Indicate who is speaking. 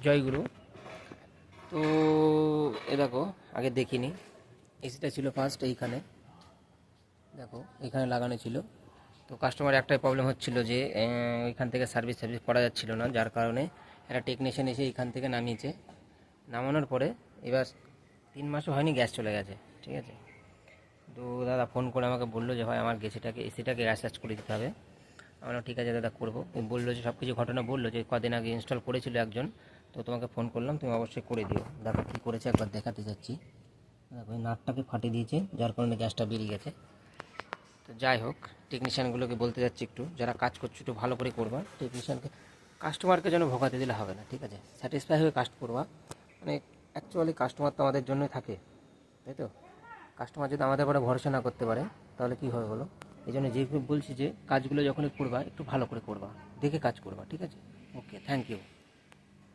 Speaker 1: জয়গুরু। তো এ দেখো, আগে দেখিনি। এসিটা ছিল ফার্স্ট এইখানে, দেখো এখানে লাগানো ছিল। তো কাস্টমার একটাই প্রবলেম হচ্ছিল যে ওইখান থেকে সার্ভিস করা যাচ্ছিল না, যার কারণে একটা টেকনিশিয়ান এসে এইখান থেকে নামিয়েছে। নামানোর পরে এবার 3 মাসও হয়নি, গ্যাস চলে গেছে। ঠিক আছে, তো দাদা ফোন করে আমাকে বললো যে ভাই আমার এসিটাকে গ্যাস চার্জ করে দিতে হবে। আমরা ঠিক আছে দাদা করবো। বললো যে সব কিছু ঘটনা বললো যে কদিন আগে ইনস্টল করেছিল একজন, তো তোমাকে ফোন করলাম, তুমি অবশ্যই করে দিও। দেখো কী করেছে একবার দেখাতে যাচ্ছি। দেখো এই নাটটাকে ফাটিয়ে দিয়েছে, যার কারণে গ্যাসটা বেরিয়ে গেছে। তো যাই হোক, টেকনিশিয়ানগুলোকে বলতে যাচ্ছি একটু, যারা কাজ করছো একটু ভালো করে করবা। টেকনিশিয়ানকে, কাস্টমারকে যেন ভোগাতে দিলে হবে না, ঠিক আছে? স্যাটিসফাই হয়ে কাজ করবা। মানে অ্যাকচুয়ালি কাস্টমার তো আমাদের জন্যই থাকে, তাই তো? কাস্টমার যদি আমাদের উপরে ভরসা না করতে পারে তাহলে কী হবে বলো? এই জন্য যে বলছি যে কাজগুলো যখনই করবা একটু ভালো করে করবা, দেখে কাজ করবা, ঠিক আছে? ওকে, থ্যাংক ইউ।